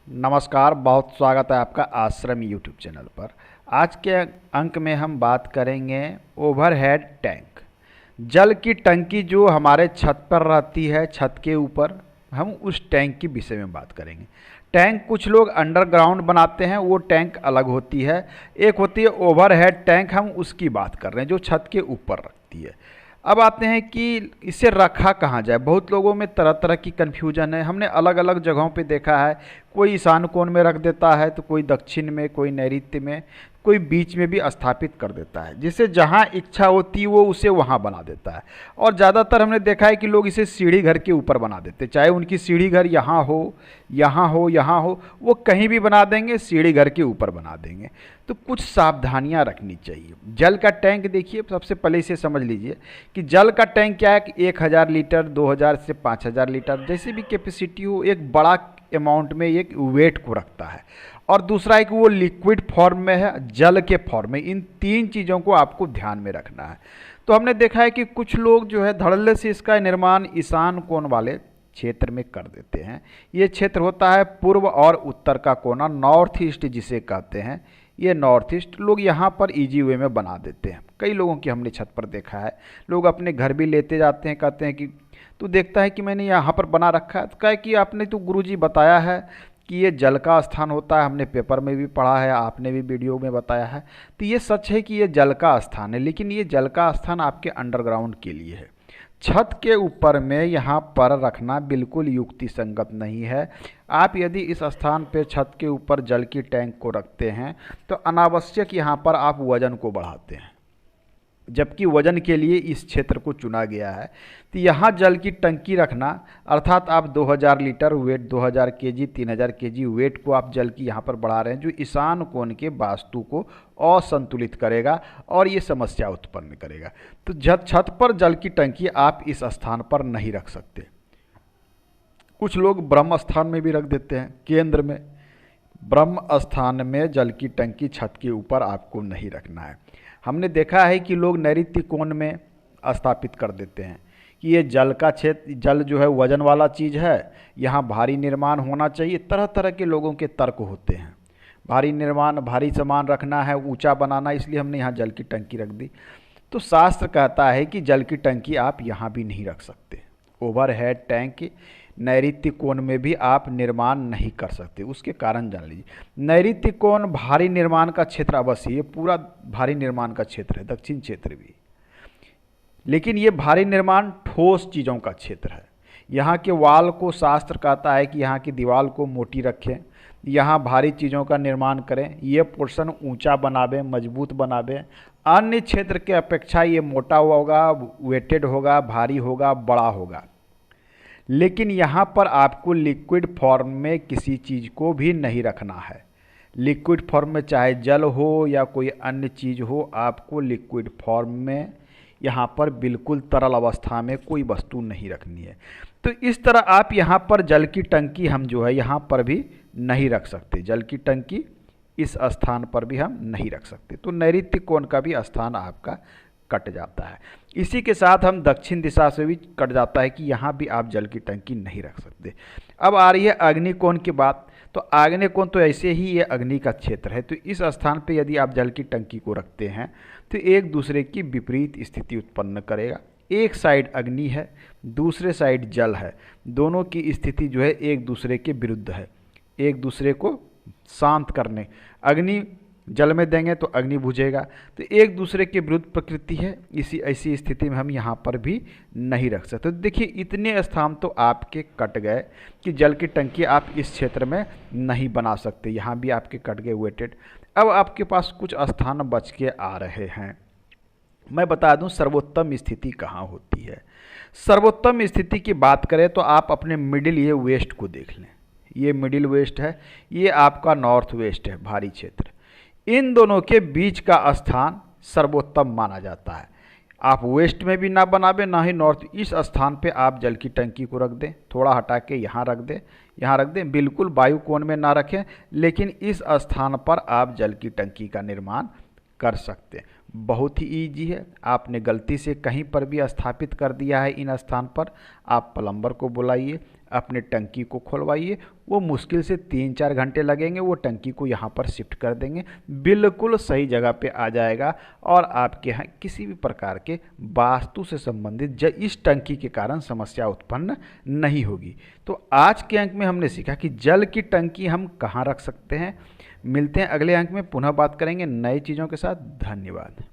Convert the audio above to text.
नमस्कार, बहुत स्वागत है आपका आश्रम यूट्यूब चैनल पर। आज के अंक में हम बात करेंगे ओवरहेड टैंक। जल की टंकी जो हमारे छत पर रहती है, छत के ऊपर, हम उस टैंक के विषय में बात करेंगे। टैंक कुछ लोग अंडरग्राउंड बनाते हैं, वो टैंक अलग होती है। एक होती है ओवरहेड टैंक, हम उसकी बात कर रहे हैं जो छत के ऊपर रखती है। अब आते हैं कि इसे रखा कहाँ जाए। बहुत लोगों में तरह तरह की कन्फ्यूजन है। हमने अलग अलग जगहों पे देखा है, कोई ईशान कोण में रख देता है, तो कोई दक्षिण में, कोई नैऋत्य में, कोई बीच में भी स्थापित कर देता है। जिसे जहाँ इच्छा होती है वो उसे वहाँ बना देता है। और ज़्यादातर हमने देखा है कि लोग इसे सीढ़ी घर के ऊपर बना देते, चाहे उनकी सीढ़ी घर यहाँ हो, यहाँ हो, यहाँ हो, वो कहीं भी बना देंगे, सीढ़ी घर के ऊपर बना देंगे। तो कुछ सावधानियां रखनी चाहिए। जल का टैंक देखिए, सबसे पहले इसे समझ लीजिए कि जल का टैंक क्या है कि 1000 लीटर, 2000 से 5000 लीटर जैसे भी कैपेसिटी हो, एक बड़ा अमाउंट में एक वेट को रखता है। और दूसरा है कि वो लिक्विड फॉर्म में है, जल के फॉर्म में। इन तीन चीज़ों को आपको ध्यान में रखना है। तो हमने देखा है कि कुछ लोग जो है धड़ल्ले से इसका निर्माण ईशान कोण वाले क्षेत्र में कर देते हैं। ये क्षेत्र होता है पूर्व और उत्तर का कोना, नॉर्थ ईस्ट जिसे कहते हैं। ये नॉर्थ ईस्ट लोग यहाँ पर इजी वे में बना देते हैं। कई लोगों की हमने छत पर देखा है। लोग अपने घर भी लेते जाते हैं, कहते हैं कि तू देखता है कि मैंने यहाँ पर बना रखा है। तो कहे कि आपने तो गुरुजी बताया है कि ये जल का स्थान होता है, हमने पेपर में भी पढ़ा है, आपने भी वीडियो में बताया है। तो ये सच है कि ये जल का स्थान है, लेकिन ये जल का स्थान आपके अंडरग्राउंड के लिए है। छत के ऊपर में यहाँ पर रखना बिल्कुल युक्ति संगत नहीं है। आप यदि इस स्थान पर छत के ऊपर जल की टैंक को रखते हैं तो अनावश्यक यहाँ पर आप वजन को बढ़ाते हैं, जबकि वजन के लिए इस क्षेत्र को चुना गया है। तो यहाँ जल की टंकी रखना अर्थात आप 2000 litre weight, 2000 KG, 3000 KG weight को आप जल की यहाँ पर बढ़ा रहे हैं, जो ईशान कोण के वास्तु को असंतुलित करेगा और ये समस्या उत्पन्न करेगा। तो छत पर जल की टंकी आप इस स्थान पर नहीं रख सकते। कुछ लोग ब्रह्म स्थान में भी रख देते हैं, केंद्र में। ब्रह्म स्थान में जल की टंकी छत के ऊपर आपको नहीं रखना है। हमने देखा है कि लोग नैऋत्य कोण में स्थापित कर देते हैं कि ये जल का क्षेत्र, जल जो है वजन वाला चीज़ है, यहाँ भारी निर्माण होना चाहिए। तरह तरह के लोगों के तर्क होते हैं। भारी निर्माण, भारी सामान रखना है, ऊंचा बनाना, इसलिए हमने यहाँ जल की टंकी रख दी। तो शास्त्र कहता है कि जल की टंकी आप यहाँ भी नहीं रख सकते। ओवरहेड टैंक नैऋत्य कोण में भी आप निर्माण नहीं कर सकते। उसके कारण जान लीजिए। नैऋत्य कोण भारी निर्माण का क्षेत्र अवश्य, ये पूरा भारी निर्माण का क्षेत्र है, दक्षिण क्षेत्र भी। लेकिन ये भारी निर्माण ठोस चीज़ों का क्षेत्र है। यहाँ के वाल को शास्त्र कहता है कि यहाँ की दीवार को मोटी रखें, यहाँ भारी चीज़ों का निर्माण करें, ये पोर्शन ऊंचा बनावे, मजबूत बनावे। अन्य क्षेत्र के अपेक्षा ये मोटा होगा, वेटेड होगा, भारी होगा, बड़ा होगा। लेकिन यहाँ पर आपको लिक्विड फॉर्म में किसी चीज़ को भी नहीं रखना है। लिक्विड फॉर्म में चाहे जल हो या कोई अन्य चीज़ हो, आपको लिक्विड फॉर्म में यहाँ पर बिल्कुल तरल अवस्था में कोई वस्तु नहीं रखनी है। तो इस तरह आप यहाँ पर जल की टंकी हम जो है यहाँ पर भी नहीं रख सकते। जल की टंकी इस स्थान पर भी हम नहीं रख सकते। तो नैऋत्य कोण का भी स्थान आपका कट जाता है। इसी के साथ हम दक्षिण दिशा से भी कट जाता है कि यहाँ भी आप जल की टंकी नहीं रख सकते। अब आ रही है अग्निकोण की बात। तो अग्निकोण तो ऐसे ही ये अग्नि का क्षेत्र है। तो इस स्थान पे यदि आप जल की टंकी को रखते हैं तो एक दूसरे की विपरीत स्थिति उत्पन्न करेगा। एक साइड अग्नि है, दूसरे साइड जल है। दोनों की स्थिति जो है एक दूसरे के विरुद्ध है, एक दूसरे को शांत करने। अग्नि जल में देंगे तो अग्नि बुझेगा। तो एक दूसरे के विरुद्ध प्रकृति है। इसी ऐसी स्थिति में हम यहाँ पर भी नहीं रख सकते। तो देखिए, इतने स्थान तो आपके कट गए कि जल की टंकी आप इस क्षेत्र में नहीं बना सकते। यहाँ भी आपके कट गए वेटेड। अब आपके पास कुछ स्थान बच के आ रहे हैं। मैं बता दूं सर्वोत्तम स्थिति कहाँ होती है। सर्वोत्तम स्थिति की बात करें तो आप अपने मिडिल ये वेस्ट को देख लें। ये मिडिल वेस्ट है, ये आपका नॉर्थ वेस्ट है, भारी क्षेत्र। इन दोनों के बीच का स्थान सर्वोत्तम माना जाता है। आप वेस्ट में भी ना बनावे, ना ही नॉर्थ। इस स्थान पे आप जल की टंकी को रख दें, थोड़ा हटा के यहाँ रख दें, यहाँ रख दें। बिल्कुल वायु कोण में ना रखें, लेकिन इस स्थान पर आप जल की टंकी का निर्माण कर सकते हैं। बहुत ही ईजी है। आपने गलती से कहीं पर भी स्थापित कर दिया है इन स्थान पर, आप प्लम्बर को बुलाइए, अपने टंकी को खुलवाइए। वो मुश्किल से 3-4 घंटे लगेंगे, वो टंकी को यहाँ पर शिफ्ट कर देंगे, बिल्कुल सही जगह पे आ जाएगा और आपके यहाँ किसी भी प्रकार के वास्तु से संबंधित इस टंकी के कारण समस्या उत्पन्न नहीं होगी। तो आज के अंक में हमने सीखा कि जल की टंकी हम कहाँ रख सकते हैं। मिलते हैं अगले अंक में, पुनः बात करेंगे नई चीज़ों के साथ। धन्यवाद।